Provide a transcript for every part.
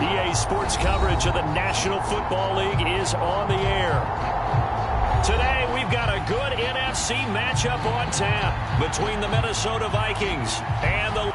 EA Sports coverage of the National Football League is on the air. Today, we've got a good NFC matchup on tap between the Minnesota Vikings and the...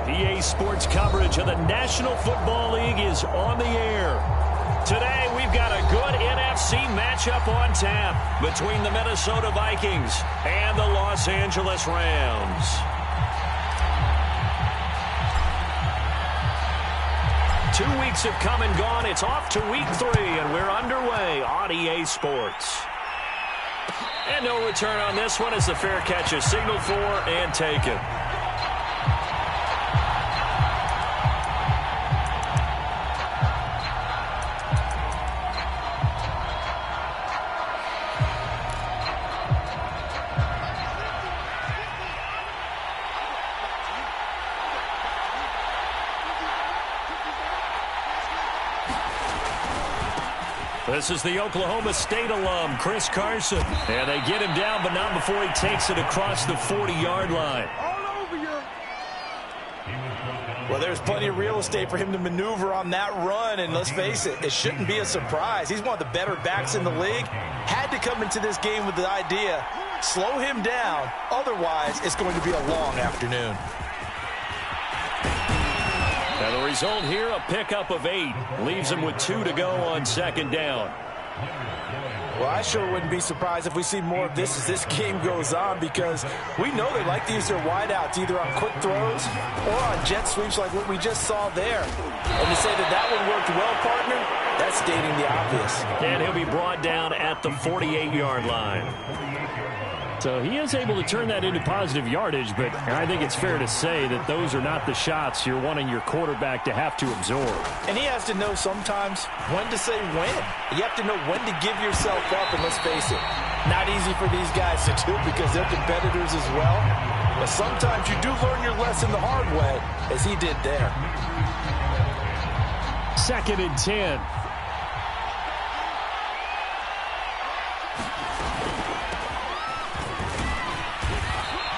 EA Sports coverage of the National Football League is on the air. Today, we've got a good NFC matchup on tap between the Minnesota Vikings and the Los Angeles Rams. Two weeks have come and gone. It's off to week 3, and we're underway on EA Sports. And no return on this one as the fair catch is signaled for and taken. This is the Oklahoma State alum, Chris Carson. And they get him down, but not before he takes it across the 40-yard line. Well, there's plenty of real estate for him to maneuver on that run, and let's face it, it shouldn't be a surprise. He's one of the better backs in the league. Had to come into this game with the idea, slow him down, otherwise it's going to be a long afternoon. And the result here, a pickup of 8. Leaves him with 2 to go on second down. Well, I sure wouldn't be surprised if we see more of this as this game goes on, because we know they like to use their wideouts either on quick throws or on jet sweeps like what we just saw there. And to say that that one worked well, partner, that's stating the obvious. And he'll be brought down at the 48-yard line. So he is able to turn that into positive yardage, but I think it's fair to say that those are not the shots you're wanting your quarterback to have to absorb. And he has to know sometimes when to say when. You have to know when to give yourself up, and let's face it, not easy for these guys to do because they're competitors as well. But sometimes you do learn your lesson the hard way, as he did there. 2nd and 10.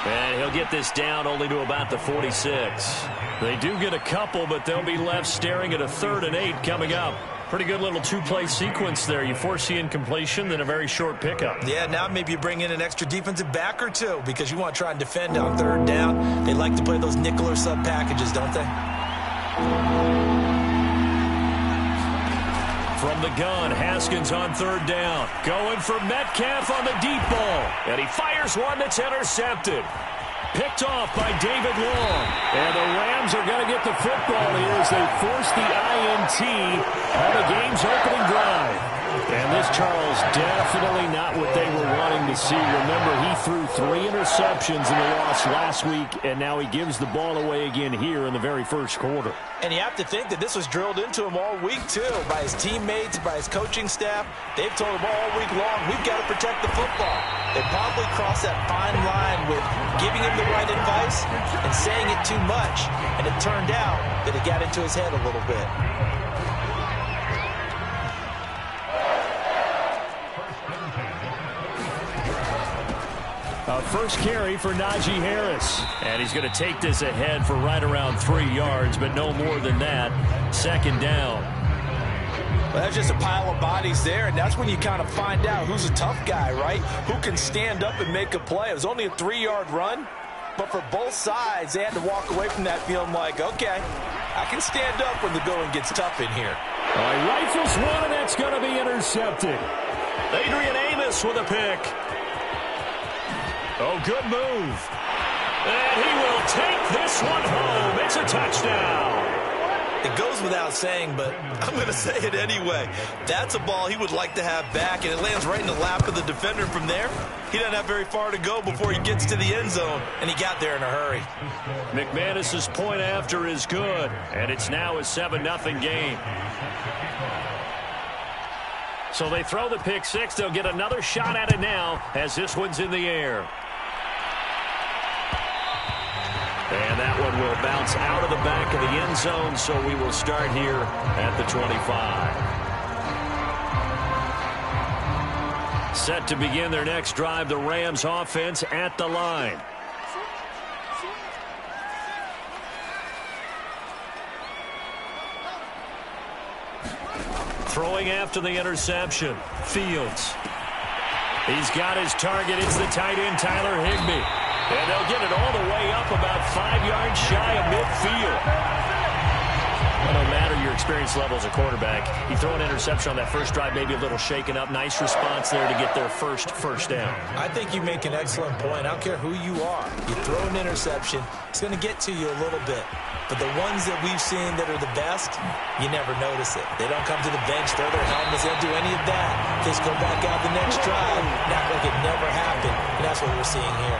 And he'll get this down only to about the 46. They do get a couple, but they'll be left staring at a 3rd and 8 coming up. Pretty good little 2-play sequence there. You force the incompletion, then a very short pickup. Yeah, now maybe you bring in an extra defensive back or two because you want to try and defend on 3rd down. They like to play those nickel or sub packages, don't they? From the gun, Haskins on 3rd down. Going for Metcalf on the deep ball. And he fires one that's intercepted. Picked off by David Long. And the Rams are going to get the football here as they force the INT on the game's opening drive. And this, Charles, definitely not what they were wanting to see. Remember, he threw 3 interceptions in the loss last week, and now he gives the ball away again here in the very first quarter. And you have to think that this was drilled into him all week, too, by his teammates, by his coaching staff. They've told him all week long, we've got to protect the football. They probably crossed that fine line with giving him the right advice and saying it too much. And it turned out that it got into his head a little bit. A first carry for Najee Harris. And he's going to take this ahead for right around 3 yards, but no more than that. Second down. Well, that's just a pile of bodies there, and that's when you kind of find out who's a tough guy, right? Who can stand up and make a play. It was only a 3-yard run, but for both sides, they had to walk away from that feeling like, okay, I can stand up when the going gets tough in here. He rifles one, and that's going to be intercepted. Adrian Amos with a pick. Oh, good move. And he will take this one home. It's a touchdown. It goes without saying, but I'm going to say it anyway. That's a ball he would like to have back, and it lands right in the lap of the defender from there. He doesn't have very far to go before he gets to the end zone, and he got there in a hurry. McManus's point after is good, and it's now a 7-0 game. So they throw the pick six. They'll get another shot at it now as this one's in the air. And that one will bounce out of the back of the end zone, so we will start here at the 25. Set to begin their next drive, the Rams offense at the line. Throwing after the interception, Fields. He's got his target. It's the tight end, Tyler Higbee. And they'll get it all the way up about 5 yards shy of midfield. Well, no matter your experience level as a quarterback, you throw an interception on that first drive, maybe a little shaken up. Nice response there to get their first down. I think you make an excellent point. I don't care who you are. You throw an interception, it's going to get to you a little bit. But the ones that we've seen that are the best, you never notice it. They don't come to the bench, throw their helmets, they don't do any of that. They just go back out the next drive, not like it never happened. And that's what we're seeing here.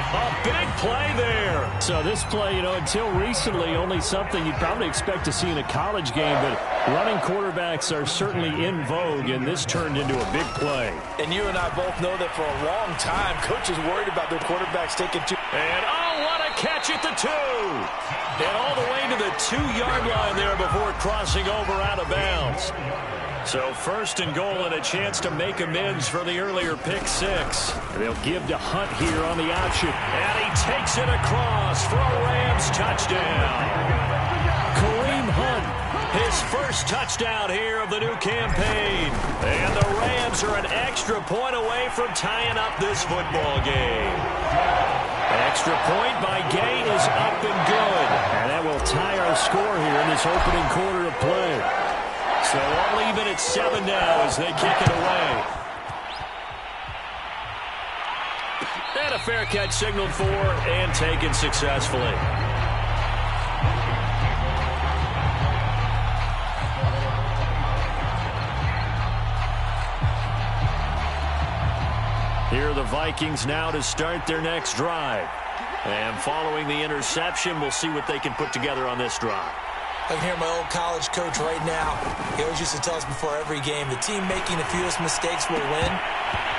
A big play there. So this play, until recently, only something you'd probably expect to see in a college game, but running quarterbacks are certainly in vogue, and this turned into a big play. And you and I both know that for a long time, coaches worried about their quarterbacks taking two. And, what a catch at the 2. And all the way to the 2-yard line there before crossing over out of bounds. So first and goal and a chance to make amends for the earlier pick six. They'll give to Hunt here on the option. And he takes it across for a Rams touchdown. Kareem Hunt, his first touchdown here of the new campaign. And the Rams are an extra point away from tying up this football game. Extra point by Gay is up and good. And that will tie our score here in this opening quarter of play. So all even at 7 now as they kick it away. And a fair catch signaled for and taken successfully. Here are the Vikings now to start their next drive. And following the interception, we'll see what they can put together on this drive. I can hear my old college coach right now. He always used to tell us before every game, the team making the fewest mistakes will win.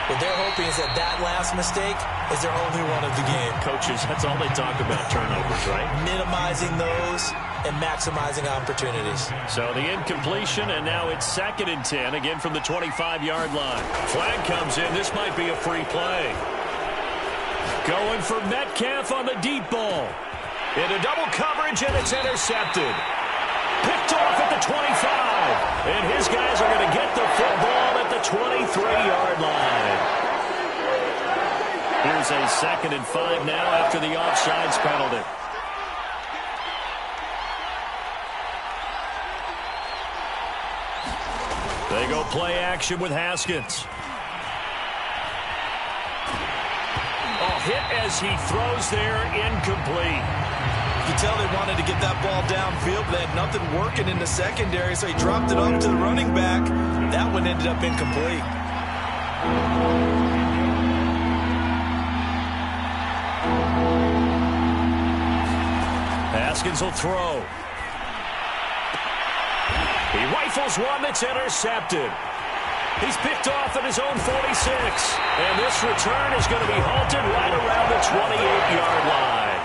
What they're hoping is that last mistake is their only one of the game. Coaches, that's all they talk about, turnovers, right? Minimizing those and maximizing opportunities. So the incompletion, and now it's 2nd and 10, again from the 25-yard line. Flag comes in. This might be a free play. Going for Metcalf on the deep ball. Into double coverage, and it's intercepted. Picked off at the 25. And his guys are going to get the football at the 23-yard line. Here's a 2nd and 5 now after the offsides penalty. They go play action with Haskins. Hit as he throws there, incomplete. You can tell they wanted to get that ball downfield, but they had nothing working in the secondary, so he dropped it off to the running back. That one ended up incomplete. Haskins will throw. He rifles one that's intercepted. He's picked off at his own 46. And this return is going to be halted right around the 28-yard line.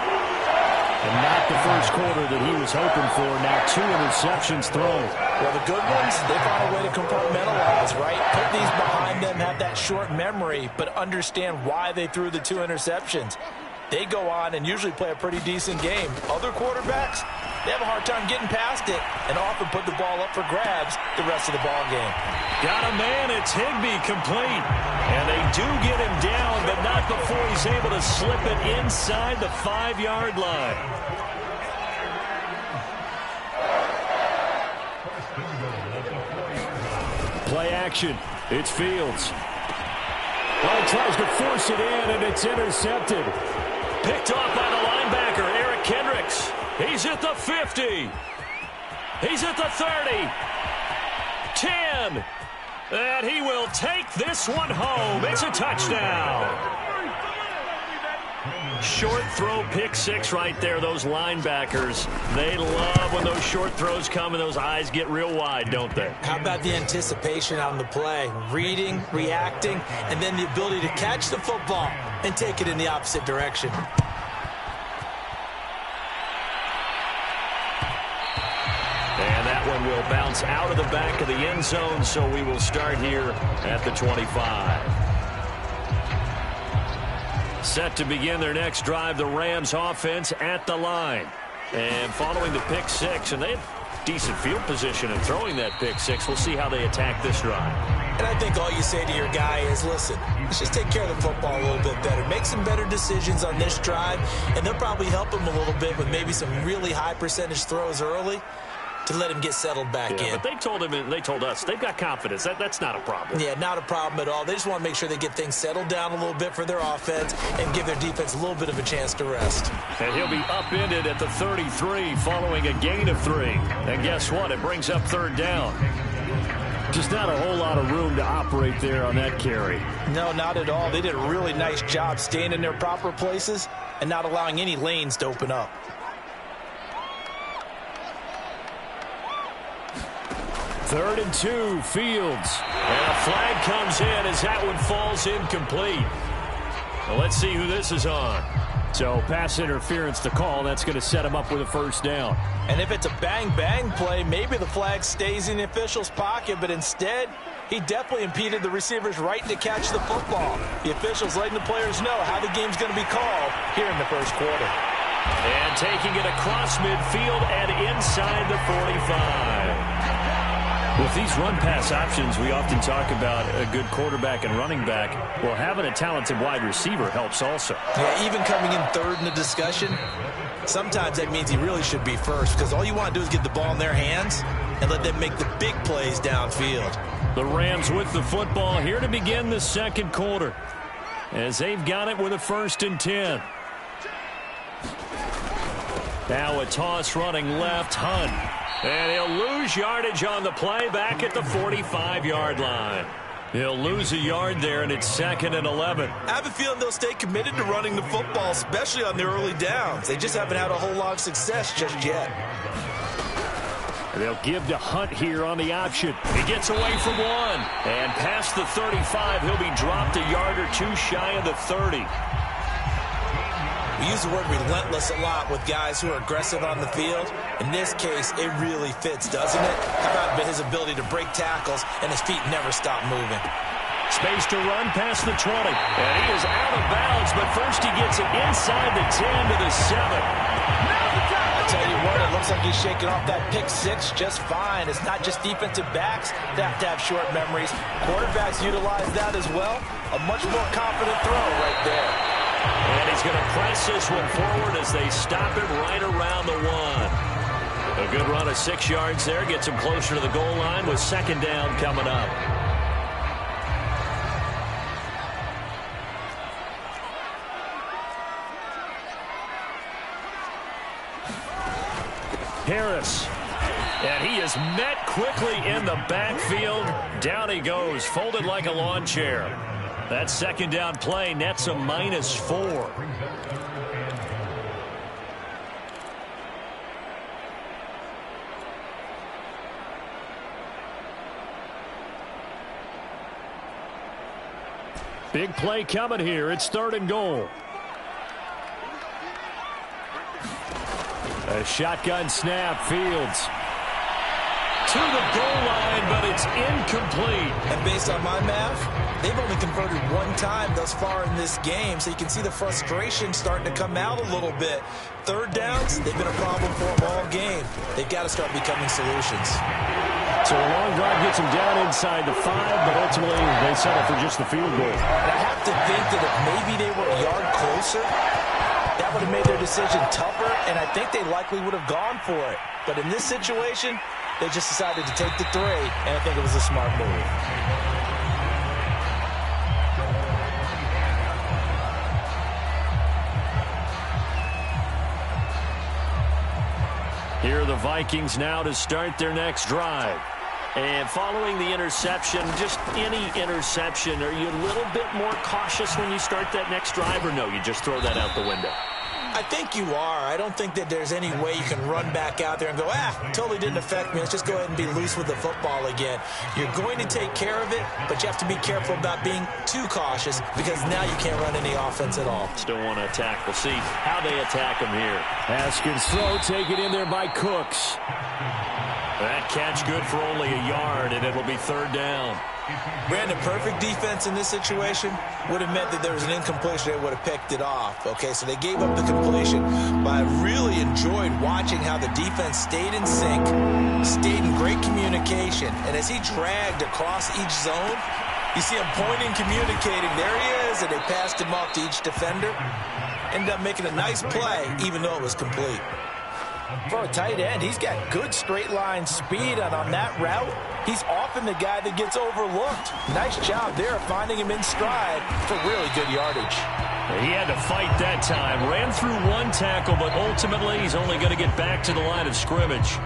And not the first quarter that he was hoping for. Now 2 interceptions thrown. Well, the good ones, they found a way to compartmentalize, right? Put these behind them have that short memory, but understand why they threw the 2 interceptions. They go on and usually play a pretty decent game. Other quarterbacks, they have a hard time getting past it and often put the ball up for grabs the rest of the ball game. Got a man, it's Higbee, complete. And they do get him down, but not before he's able to slip it inside the 5-yard line. Play action. It's Fields. Well, he tries to force it in, and it's intercepted. Picked off by the linebacker, Eric Kendricks. He's at the 50. He's at the 30. 10. And he will take this one home. It's a touchdown. Short throw, pick six right there. Those linebackers, they love when those short throws come and those eyes get real wide, don't they? How about the anticipation on the play? Reading, reacting, and then the ability to catch the football and take it in the opposite direction. And that one will bounce out of the back of the end zone, so we will start here at the 25. Set to begin their next drive, the Rams offense at the line. And following the pick six, and they have decent field position in throwing that pick six. We'll see how they attack this drive. And I think all you say to your guy is, listen, let's just take care of the football a little bit better. Make some better decisions on this drive, and they'll probably help him a little bit with maybe some really high percentage throws early to let him get settled back in. But they told him, and they told us, they've got confidence. That's not a problem. Yeah, not a problem at all. They just want to make sure they get things settled down a little bit for their offense and give their defense a little bit of a chance to rest. And he'll be upended at the 33 following a gain of 3. And guess what? It brings up third down. Just not a whole lot of room to operate there on that carry. No, not at all. They did a really nice job staying in their proper places and not allowing any lanes to open up. Third and 2, Fields. And a flag comes in as that one falls incomplete. Well, let's see who this is on. So pass interference to call. That's going to set him up with a first down. And if it's a bang-bang play, maybe the flag stays in the official's pocket, but instead, he definitely impeded the receiver's right to catch the football. The official's letting the players know how the game's going to be called here in the first quarter. And taking it across midfield and inside the 45. With these run-pass options, we often talk about a good quarterback and running back. Well, having a talented wide receiver helps also. Yeah, even coming in third in the discussion, sometimes that means he really should be first because all you want to do is get the ball in their hands and let them make the big plays downfield. The Rams with the football here to begin the second quarter as they've got it with a 1st and 10. Now a toss running left, Hunt. And he'll lose yardage on the play back at the 45-yard line. He'll lose a yard there, and it's 2nd and 11. I have a feeling they'll stay committed to running the football, especially on their early downs. They just haven't had a whole lot of success just yet. They'll give to Hunt here on the option. He gets away from one. And past the 35, he'll be dropped a yard or two shy of the 30. We use the word relentless a lot with guys who are aggressive on the field. In this case, it really fits, doesn't it? How about his ability to break tackles and his feet never stop moving? Space to run past the 20. And he is out of bounds, but first he gets it inside the 10 to the 7. I tell you what, it looks like he's shaking off that pick six just fine. It's not just defensive backs that have to have short memories. Quarterbacks utilize that as well. A much more confident throw right there. And he's going to press this one forward as they stop him right around the 1. A good run of 6 yards there. Gets him closer to the goal line with 2nd down coming up. Harris. And he is met quickly in the backfield. Down he goes, folded like a lawn chair. That 2nd down play nets a -4. Big play coming here. It's 3rd and goal. A shotgun snap, Fields. to the goal line, but it's incomplete. And based on my math, they've only converted one time thus far in this game, so you can see the frustration starting to come out a little bit. Third downs, they've been a problem for them all game. They've got to start becoming solutions. So a long drive gets them down inside the 5, but ultimately they settle for just the field goal. And I have to think that if maybe they were a yard closer, that would have made their decision tougher, and I think they likely would have gone for it. But in this situation, they just decided to take the 3, and I think it was a smart move. Here are the Vikings now to start their next drive. And following the interception, just any interception, are you a little bit more cautious when you start that next drive, or no, you just throw that out the window? I think you are. I don't think that there's any way you can run back out there and go, totally didn't affect me. Let's just go ahead and be loose with the football again. You're going to take care of it, but you have to be careful about being too cautious because now you can't run any offense at all. Still want to attack. We'll see how they attack him here. Haskins throw taken in there by Cooks. That catch good for only a yard, and it'll be third down. Brandon, perfect defense in this situation would have meant that there was an incompletion. They would have picked it off. Okay, so they gave up the completion, but I really enjoyed watching how the defense stayed in sync, stayed in great communication, and as he dragged across each zone, you see him pointing, communicating. There he is, and they passed him off to each defender. Ended up making a nice play, even though it was complete. For a tight end, he's got good straight line speed, and on that route, he's often the guy that gets overlooked. Nice job there finding him in stride for really good yardage. He had to fight that time. Ran through one tackle, but ultimately he's only going to get back to the line of scrimmage.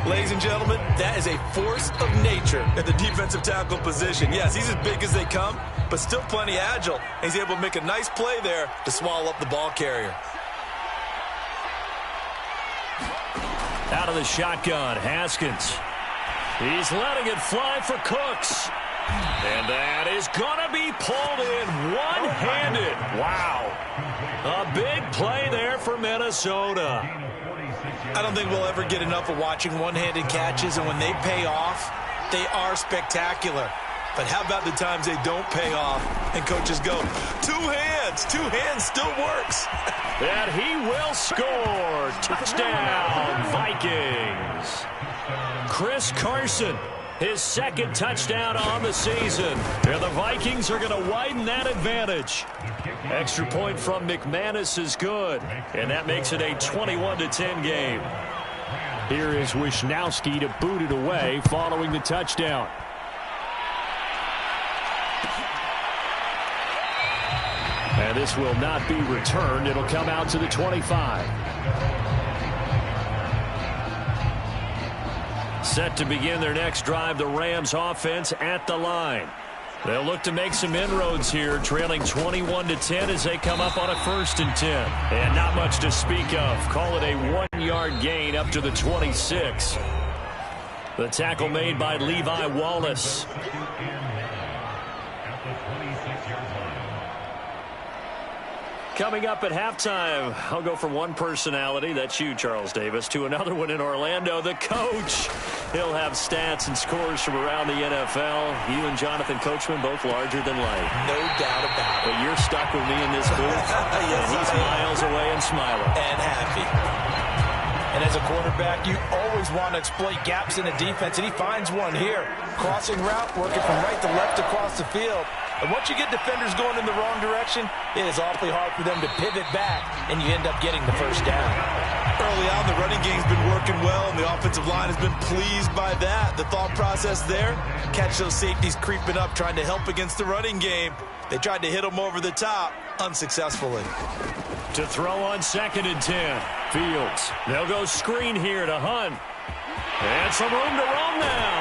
Ladies and gentlemen, that is a force of nature at the defensive tackle position. Yes, he's as big as they come, but still plenty agile. He's able to make a nice play there to swallow up the ball carrier. Out of the shotgun, Haskins. He's letting it fly for Cooks. And that is going to be pulled in one-handed. Wow. A big play there for Minnesota. I don't think we'll ever get enough of watching one-handed catches, and when they pay off, they are spectacular. But how about the times they don't pay off and coaches go, two hands still works. And he will score. Touchdown, Vikings. Chris Carson, his second touchdown on the season. And the Vikings are going to widen that advantage. Extra point from McManus is good. And that makes it a 21-10 game. Here is Wisnowski to boot it away following the touchdown. And this will not be returned. It'll come out to the 25. Set to begin their next drive, the Rams offense at the line. They'll look to make some inroads here, trailing 21-10 as they come up on a 1st and 10. And not much to speak of. Call it a 1-yard gain up to the 26. The tackle made by Levi Wallace. Coming up at halftime, I'll go from one personality, that's you, Charles Davis, to another one in Orlando, the coach. He'll have stats and scores from around the NFL. You and Jonathan Coachman, both larger than life. No doubt about it. But you're stuck with me in this booth, yes, and he's miles away and smiling. And happy. And as a quarterback, you always want to exploit gaps in the defense, and he finds one here. Crossing route, working from right to left across the field. And once you get defenders going in the wrong direction, it is awfully hard for them to pivot back, and you end up getting the first down. Early on, the running game's been working well, and the offensive line has been pleased by that. The thought process there, catch those safeties creeping up, trying to help against the running game. They tried to hit them over the top, unsuccessfully. To throw on 2nd and 10. Fields. They'll go screen here to Hunt. And some room to roam now.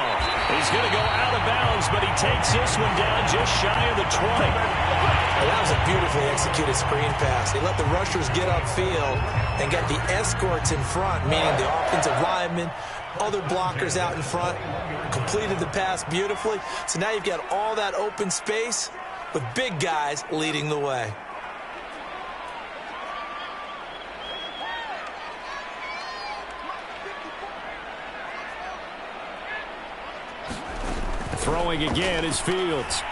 He's going to go out of bounds, but he takes this one down just shy of the 20. Well, that was a beautifully executed screen pass. They let the rushers get upfield and get the escorts in front, meaning the offensive linemen, other blockers out in front, completed the pass beautifully. So now you've got all that open space with big guys leading the way. Throwing again is Fields.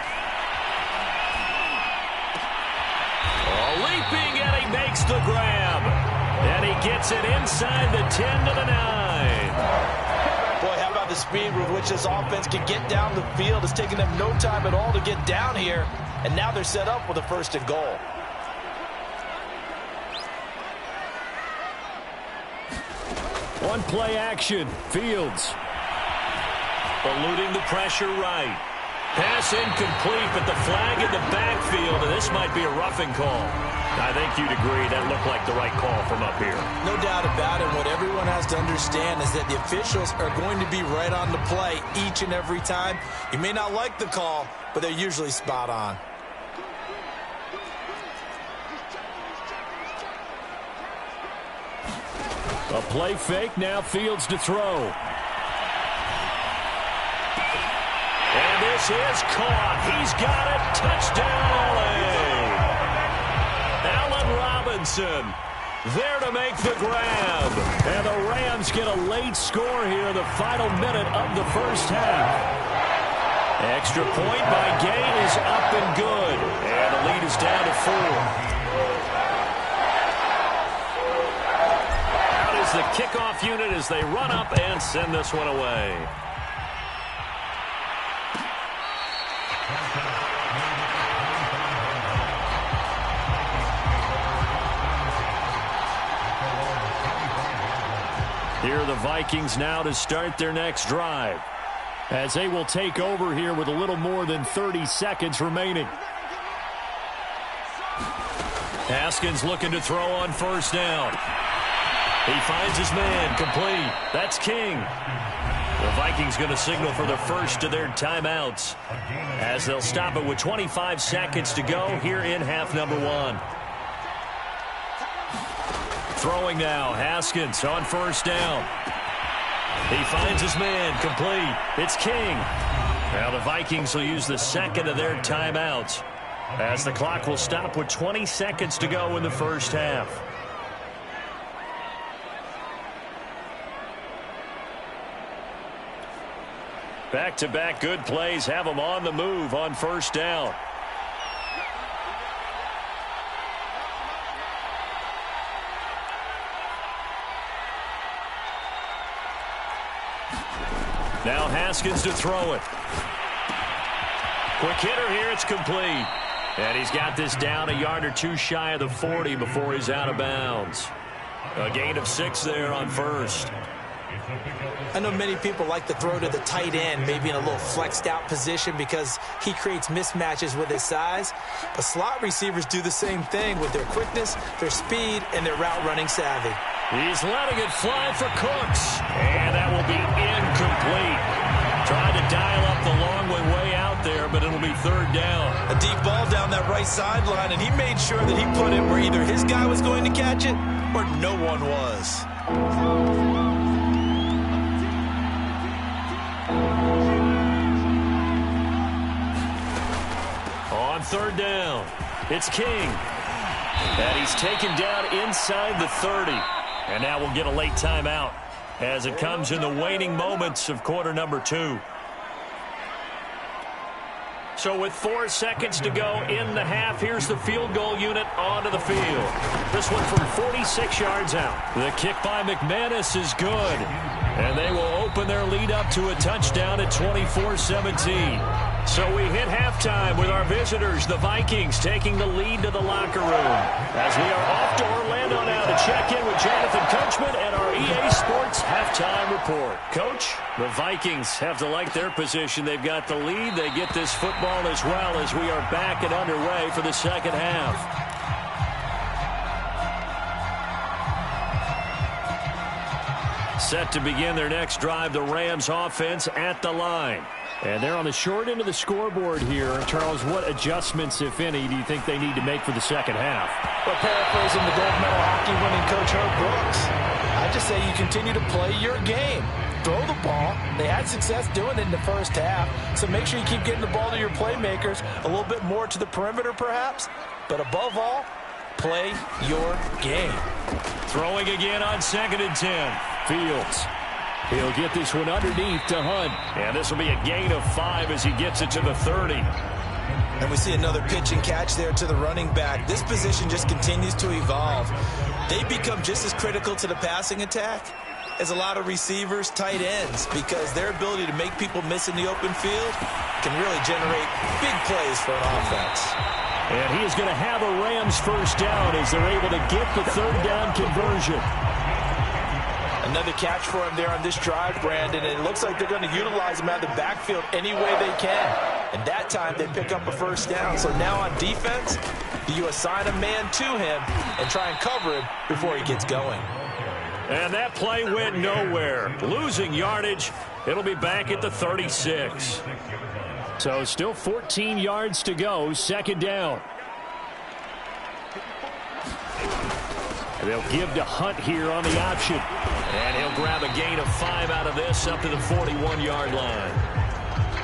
Leaping, and he makes the grab. And he gets it inside the 10 to the 9. Boy, how about the speed with which this offense can get down the field? It's taking them no time at all to get down here. And now they're set up with a 1st and goal. On play action, Fields. Eluding the pressure right. Pass incomplete, but the flag in the backfield, and this might be a roughing call. I think you'd agree that looked like the right call from up here. No doubt about it. What everyone has to understand is that the officials are going to be right on the play each and every time. You may not like the call, but they're usually spot on. A play fake, now Fields to throw. And this is caught. He's got it. Touchdown, LA. Allen Robinson there to make the grab. And the Rams get a late score here in the final minute of the 1st half. Extra point by Gay is up and good. And the lead is down to 4. The kickoff unit as they run up and send this one away. Here are the Vikings now to start their next drive, as they will take over here with a little more than 30 seconds remaining. Haskins looking to throw on 1st down. He finds his man, complete. That's King. The Vikings going to signal for the first of their timeouts, as they'll stop it with 25 seconds to go here in half number 1. Throwing now, Haskins on 1st down. He finds his man, complete. It's King. Now the Vikings will use the second of their timeouts, as the clock will stop with 20 seconds to go in the 1st half. Back-to-back good plays have them on the move on 1st down. Now Haskins to throw it. Quick hitter here, it's complete. And he's got this down a yard or two shy of the 40 before he's out of bounds. A gain of 6 there on 1st. I know many people like to throw to the tight end, maybe in a little flexed out position because he creates mismatches with his size. But slot receivers do the same thing with their quickness, their speed, and their route running savvy. He's letting it fly for Cooks. And that will be incomplete. Trying to dial up the long way out there, but it'll be 3rd down. A deep ball down that right sideline, and he made sure that he put it where either his guy was going to catch it or no one was. On 3rd down, it's King. And he's taken down inside the 30. And now we'll get a late timeout as it comes in the waning moments of quarter number 2. So with 4 seconds to go in the half, here's the field goal unit onto the field. This one from 46 yards out. The kick by McManus is good. And they will open their lead up to a touchdown at 24-17. So we hit halftime with our visitors, the Vikings, taking the lead to the locker room. As we are off to Orlando now to check in with Jonathan Coachman and our EA Sports halftime report. Coach, the Vikings have to like their position. They've got the lead. They get this football as well as we are back and underway for the 2nd half. Set to begin their next drive, the Rams offense at the line. And they're on the short end of the scoreboard here. Charles, what adjustments, if any, do you think they need to make for the 2nd half? Well, paraphrasing the gold medal hockey winning coach Herb Brooks, I just say you continue to play your game. Throw the ball. They had success doing it in the 1st half, so make sure you keep getting the ball to your playmakers, a little bit more to the perimeter perhaps, but above all, play your game. Throwing again on 2nd and 10. Fields. He'll get this one underneath to Hunt. And this will be a gain of 5 as he gets it to the 30. And we see another pitch and catch there to the running back. This position just continues to evolve. They become just as critical to the passing attack as a lot of receivers, tight ends, because their ability to make people miss in the open field can really generate big plays for an offense. And he is going to have a Rams first down as they're able to get the third down conversion. Another catch for him there on this drive, Brandon, and it looks like they're going to utilize him out of the backfield any way they can. And that time they pick up a first down. So now on defense, do you assign a man to him and try and cover him before he gets going? And that play went nowhere. Losing yardage. It'll be back at the 36. So still 14 yards to go, second down. They'll give to Hunt here on the option. And he'll grab a gain of 5 out of this up to the 41-yard line.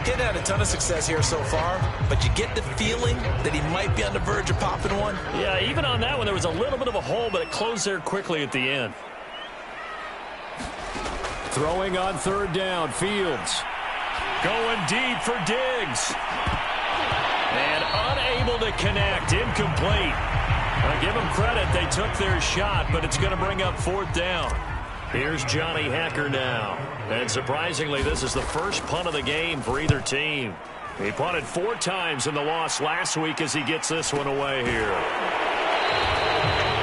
Getting had a ton of success here so far, but you get the feeling that he might be on the verge of popping one. Yeah, even on that one, there was a little bit of a hole, but it closed there quickly at the end. Throwing on third down, Fields. Going deep for Diggs. And unable to connect, incomplete. I'll give them credit, they took their shot, but it's going to bring up fourth down. Here's Johnny Hacker now. And surprisingly, this is the first punt of the game for either team. He punted 4 times in the loss last week as he gets this one away here.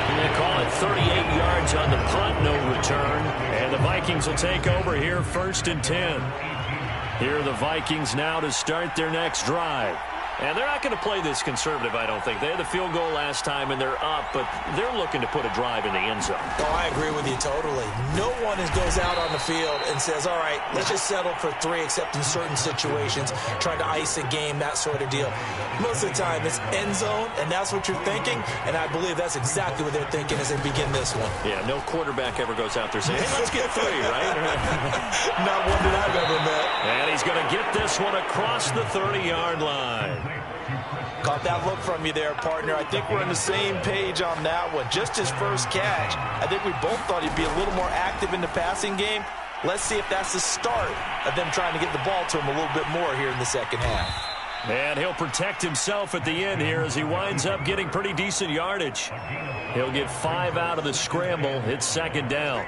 And they call it 38 yards on the punt, no return. And the Vikings will take over here first and 10. Here are the Vikings now to start their next drive. And they're not going to play this conservative, I don't think. They had the field goal last time, and they're up, but they're looking to put a drive in the end zone. Oh, I agree with you totally. No one goes out on the field and says, all right, let's just settle for 3, except in certain situations, trying to ice a game, that sort of deal. Most of the time, it's end zone, and that's what you're thinking, and I believe that's exactly what they're thinking as they begin this one. Yeah, no quarterback ever goes out there saying, hey, let's get 3, right? Not one that I've ever met. And he's going to get this one across the 30-yard line. Caught that look from you there, partner. I think we're on the same page on that one. Just his first catch. I think we both thought he'd be a little more active in the passing game. Let's see if that's the start of them trying to get the ball to him a little bit more here in the second half. And he'll protect himself at the end here as he winds up getting pretty decent yardage. He'll get 5 out of the scramble. It's second down.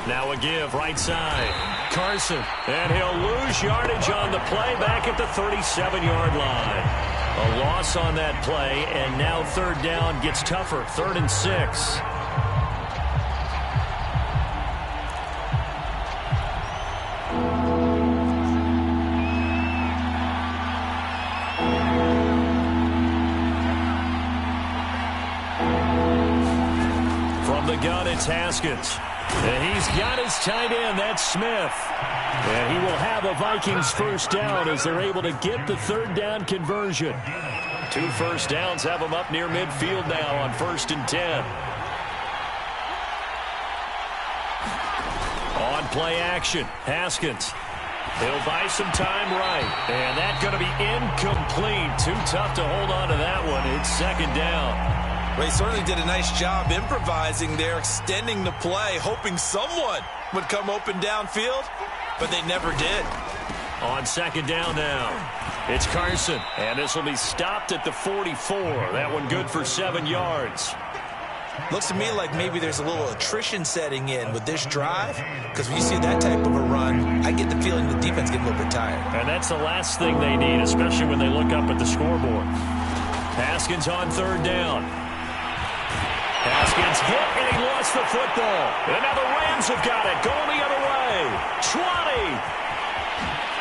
Now a give right side. Carson. And he'll lose yardage on the play back at the 37-yard line. A loss on that play, and now third down gets tougher. 3rd and 6. From the gun, it's Haskins. And he's got his tight end, that's Smith. And he will have a Vikings first down as they're able to get the third down conversion. 2 first downs have them up near midfield now on 1st and 10. On play action, Haskins. He'll buy some time right. And that's going to be incomplete. Too tough to hold on to that one. It's second down. Well, he certainly did a nice job improvising there, extending the play, hoping someone would come open downfield, but they never did. On second down now, it's Carson, and this will be stopped at the 44. That one good for 7 yards. Looks to me like maybe there's a little attrition setting in with this drive, because when you see that type of a run, I get the feeling the defense gets a little bit tired. And that's the last thing they need, especially when they look up at the scoreboard. Haskins on third down. Haskins hit, and he lost the football. And now the Rams have got it. Going the other way. 20.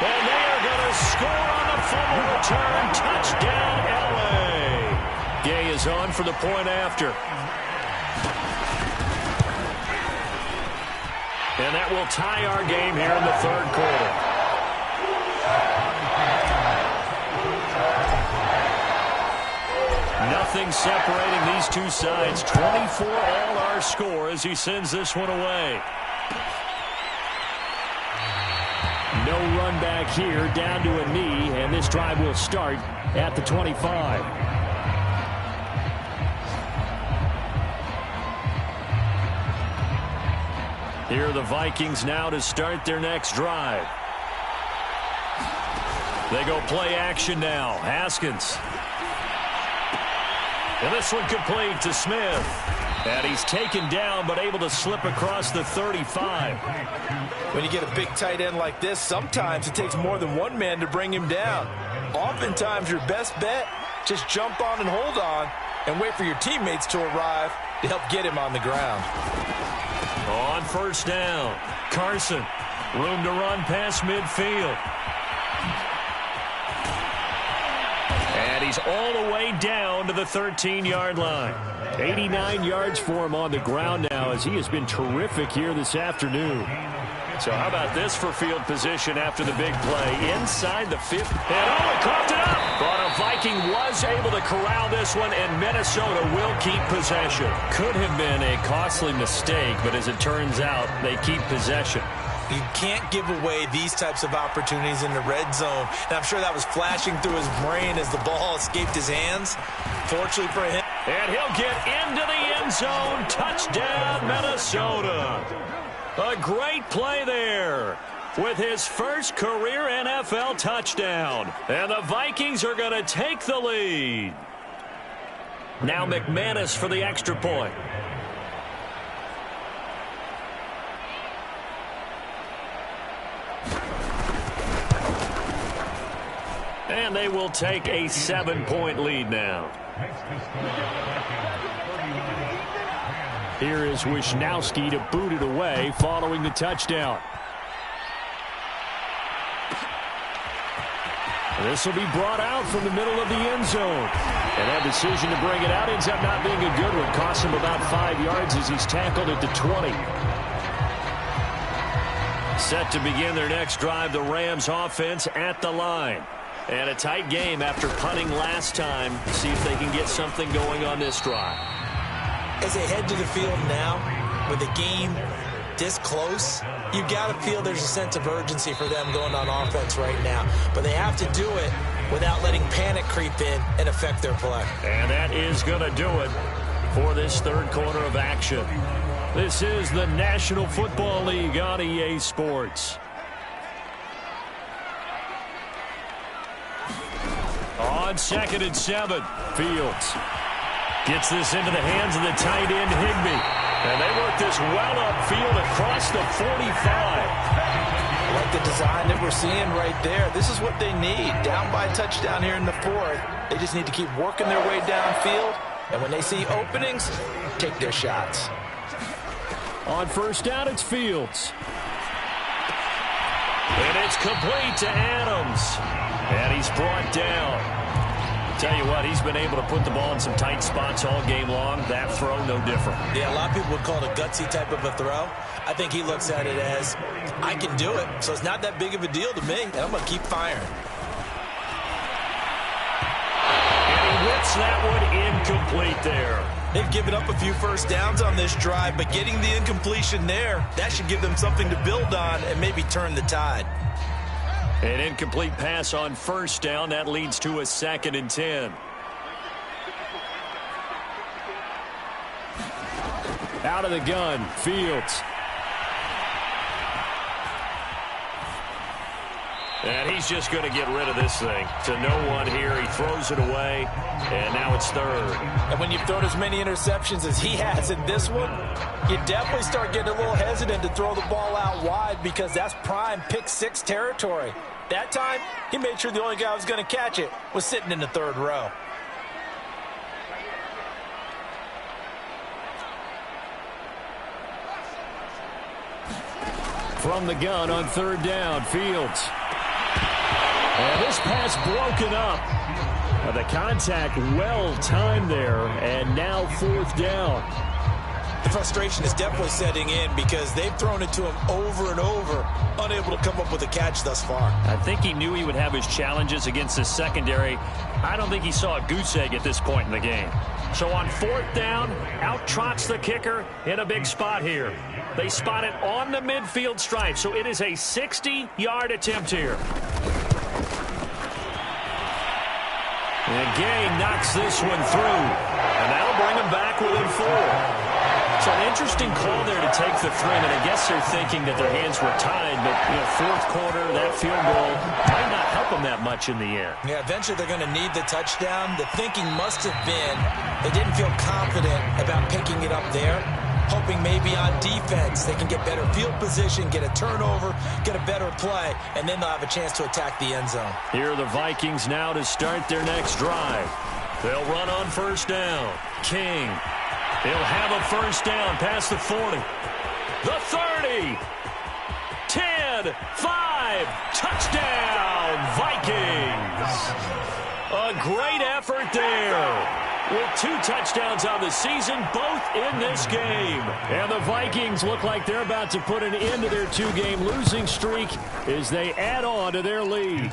And they are going to score on the fumble return. Touchdown, L.A. Gay is on for the point after. And that will tie our game here in the third quarter. Nothing separating these two sides. 24 all our score as he sends this one away. No run back here, down to a knee, and this drive will start at the 25. Here are the Vikings now to start their next drive. They go play action now. Haskins. And this one complete to Smith. And he's taken down but able to slip across the 35. When you get a big tight end like this, sometimes it takes more than one man to bring him down. Oftentimes your best bet, just jump on and hold on and wait for your teammates to arrive to help get him on the ground. On first down, Carson. Room to run past midfield. And he's all the way down to the 13-yard line. 89 yards for him on the ground now as he has been terrific here this afternoon. So how about this for field position after the big play? Inside the 50. And he coughed it up. But a Viking was able to corral this one, and Minnesota will keep possession. Could have been a costly mistake, but as it turns out, they keep possession. You can't give away these types of opportunities in the red zone. And I'm sure that was flashing through his brain as the ball escaped his hands. Fortunately for him. And he'll get into the end zone. Touchdown, Minnesota. A great play there with his first career NFL touchdown. And the Vikings are going to take the lead. Now McManus for the extra point. And they will take a 7-point lead now. Here is Wisnowski to boot it away following the touchdown. This will be brought out from the middle of the end zone. And that decision to bring it out ends up not being a good one. Costs him about 5 yards as he's tackled at the 20. Set to begin their next drive, the Rams offense at the line. And a tight game after punting last time. See if they can get something going on this drive. As they head to the field now, with the game this close, you've got to feel there's a sense of urgency for them going on offense right now. But they have to do it without letting panic creep in and affect their play. And that is going to do it for this third quarter of action. This is the National Football League on EA Sports. On 2nd and 7, Fields gets this into the hands of the tight end, Higbee. And they work this well upfield across the 45. Like the design that we're seeing right there. This is what they need. Down by a touchdown here in the 4th. They just need to keep working their way downfield. And when they see openings, take their shots. On first down, it's Fields. And it's complete to Adams. And he's brought down. Tell you what, he's been able to put the ball in some tight spots all game long. That throw, no different. Yeah, a lot of people would call it a gutsy type of a throw. I think he looks at it as, I can do it, so it's not that big of a deal to me, and I'm going to keep firing. And he whips that one incomplete there. They've given up a few first downs on this drive, but getting the incompletion there, that should give them something to build on and maybe turn the tide. An incomplete pass on first down. That leads to a 2nd and 10. Out of the gun, Fields. And he's just going to get rid of this thing. To no one here. He throws it away, and now it's 3rd. And when you've thrown as many interceptions as he has in this one, you definitely start getting a little hesitant to throw the ball out wide because that's prime pick 6 territory. That time, he made sure the only guy who was going to catch it was sitting in the 3rd row. From the gun on 3rd down, Fields. And this pass broken up. The contact well timed there, and now 4th down. The frustration is definitely setting in because they've thrown it to him over and over, unable to come up with a catch thus far. I think he knew he would have his challenges against his secondary. I don't think he saw a goose egg at this point in the game. So on 4th down, out trots the kicker in a big spot here. They spot it on the midfield stripe, so it is a 60-yard attempt here. And Gay knocks this one through, and that'll bring him back within 4. So an interesting call there to take the 3, and I guess they're thinking that their hands were tied, but, 4th quarter, that field goal might not help them that much in the end. Yeah, eventually they're going to need the touchdown. The thinking must have been they didn't feel confident about picking it up there, hoping maybe on defense they can get better field position, get a turnover, get a better play, and then they'll have a chance to attack the end zone. Here are the Vikings now to start their next drive. They'll run on 1st down. King. He'll have a 1st down past the 40. The 30. 10. 5. Touchdown, Vikings. A great effort there. With 2 touchdowns on the season, both in this game. And the Vikings look like they're about to put an end to their 2-game losing streak as they add on to their lead.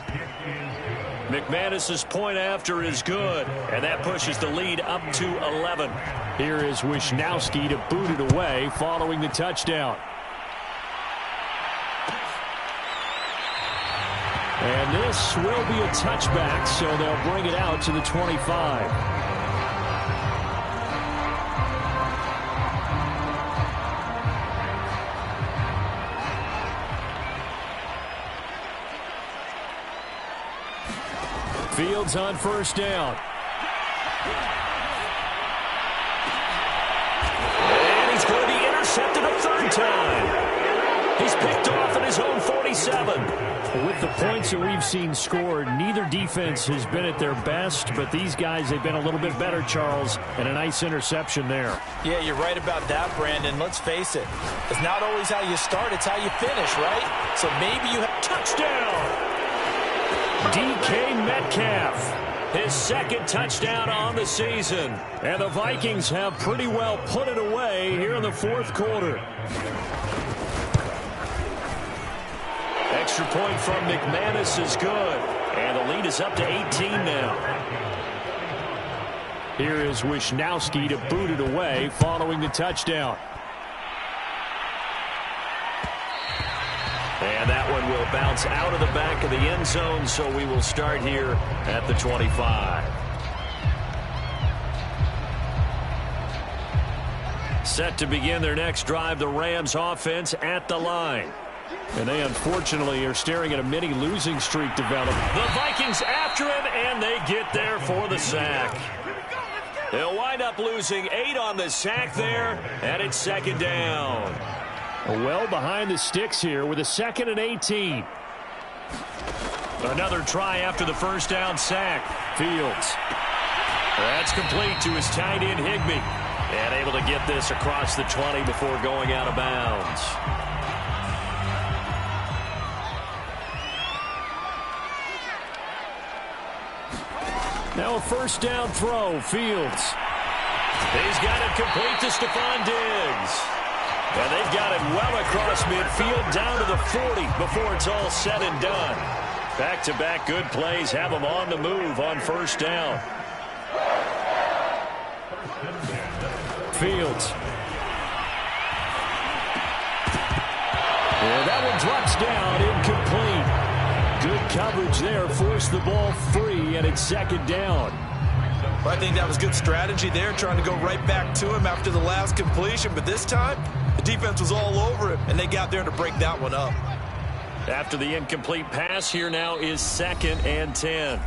McManus's point after is good, and that pushes the lead up to 11. Here is Wisnowski to boot it away following the touchdown. And this will be a touchback, so they'll bring it out to the 25. Fields on 1st down. And he's going to be intercepted a 3rd time. He's picked off at his own 47. With the points that we've seen scored, neither defense has been at their best, but these guys have been a little bit better, Charles, and a nice interception there. Yeah, you're right about that, Brandon. Let's face it. It's not always how you start, it's how you finish, right? So maybe you have touchdown. DK Metcalf, his 2nd touchdown on the season. And the Vikings have pretty well put it away here in the 4th quarter. Extra point from McManus is good. And the lead is up to 18 now. Here is Wisnowski to boot it away following the touchdown. And that one will bounce out of the back of the end zone, so we will start here at the 25. Set to begin their next drive, the Rams offense at the line. And they unfortunately are staring at a mini losing streak develop. The Vikings after him, and they get there for the sack. They'll wind up losing 8 on the sack there, and it's 2nd down. Well behind the sticks here with a 2nd and 18. Another try after the 1st down sack. Fields. That's complete to his tight end Higbee. And able to get this across the 20 before going out of bounds. Now a 1st down throw. Fields. He's got it complete to Stephon Diggs. And they've got it well across midfield down to the 40 before it's all said and done. Back-to-back good plays have them on the move on 1st down. Fields. And that one drops down, incomplete. Good coverage there, forced the ball free, and it's 2nd down. Well, I think that was good strategy there, trying to go right back to him after the last completion. But this time, the defense was all over him, and they got there to break that one up. After the incomplete pass, here now is 2nd and 10.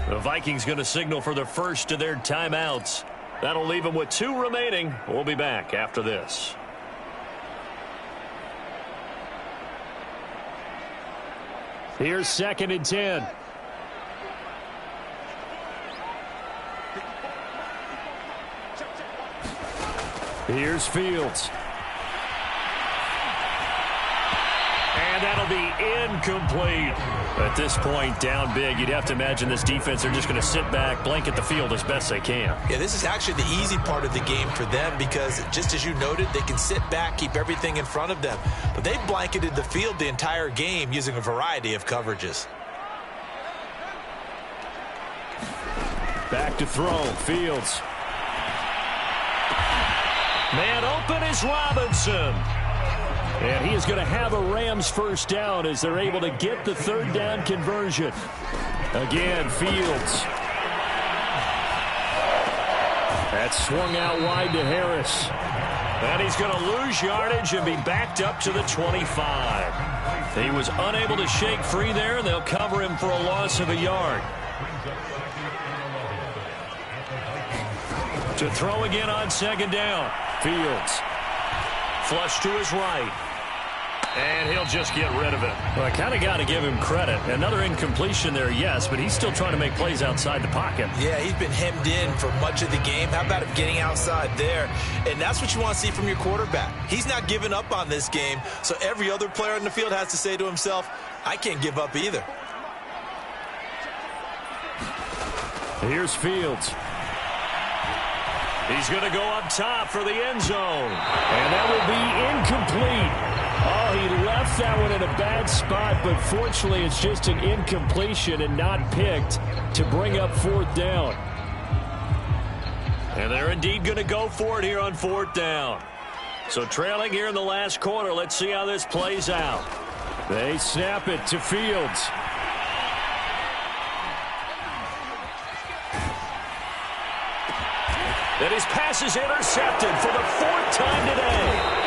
The Vikings going to signal for the first of their timeouts. That'll leave them with 2 remaining. We'll be back after this. Here's 2nd and 10. Here's Fields. And that'll be incomplete. At this point, down big, you'd have to imagine this defense are just going to sit back, blanket the field as best they can. Yeah, this is actually the easy part of the game for them because, just as you noted, they can sit back, keep everything in front of them. But they've blanketed the field the entire game using a variety of coverages. Back to throw. Fields. Man open is Robinson. And he is going to have a Rams first down as they're able to get the third down conversion. Again, Fields. That's swung out wide to Harris. And he's going to lose yardage and be backed up to the 25. He was unable to shake free there, and they'll cover him for a loss of a yard. To throw again on second down. Fields. Flush to his right. And he'll just get rid of it. Well, I kind of got to give him credit. Another incompletion there, yes, but he's still trying to make plays outside the pocket. Yeah, he's been hemmed in for much of the game. How about him getting outside there? And that's what you want to see from your quarterback. He's not giving up on this game, so every other player in the field has to say to himself, I can't give up either. Here's Fields. He's going to go up top for the end zone. And that will be incomplete. Oh, he left that one in a bad spot, but fortunately it's just an incompletion and not picked to bring up fourth down. And they're indeed going to go for it here on fourth down. So trailing here in the last quarter, let's see how this plays out. They snap it to Fields. And his pass is intercepted for the fourth time today.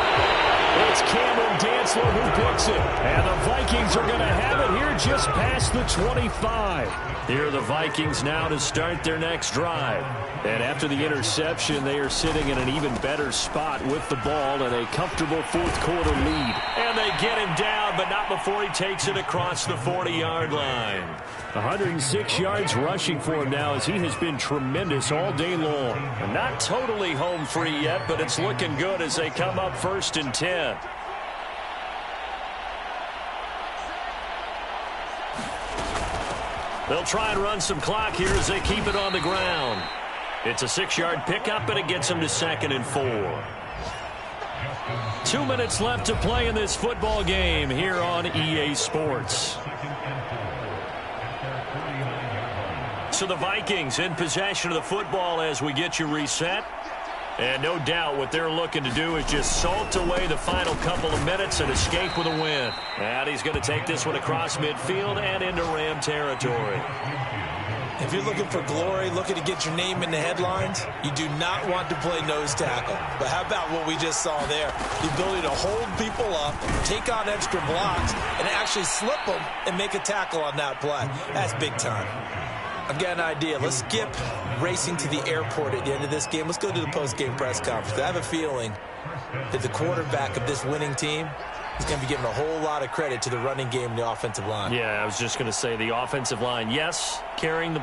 It's Cameron Dantzler who picks it. And the Vikings are going to have it here just past the 25. Here are the Vikings now to start their next drive. And after the interception, they are sitting in an even better spot with the ball and a comfortable fourth quarter lead. And they get him down, but not before he takes it across the 40-yard line. 106 yards rushing for him now as he has been tremendous all day long. And not totally home free yet, but it's looking good as they come up 1st and 10. They'll try and run some clock here as they keep it on the ground. It's a 6-yard pickup, and it gets them to 2nd and 4. 2 minutes left to play in this football game here on EA Sports. So the Vikings in possession of the football as we get you reset. And no doubt what they're looking to do is just salt away the final couple of minutes and escape with a win. And he's going to take this one across midfield and into Ram territory. If you're looking for glory, looking to get your name in the headlines, you do not want to play nose tackle. But how about what we just saw there? The ability to hold people up, take on extra blocks, and actually slip them and make a tackle on that play. That's big time. I've got an idea. Let's skip racing to the airport at the end of this game. Let's go to the post-game press conference. I have a feeling that the quarterback of this winning team is going to be giving a whole lot of credit to the running game and the offensive line. Yeah, I was just going to say the offensive line, yes, carrying the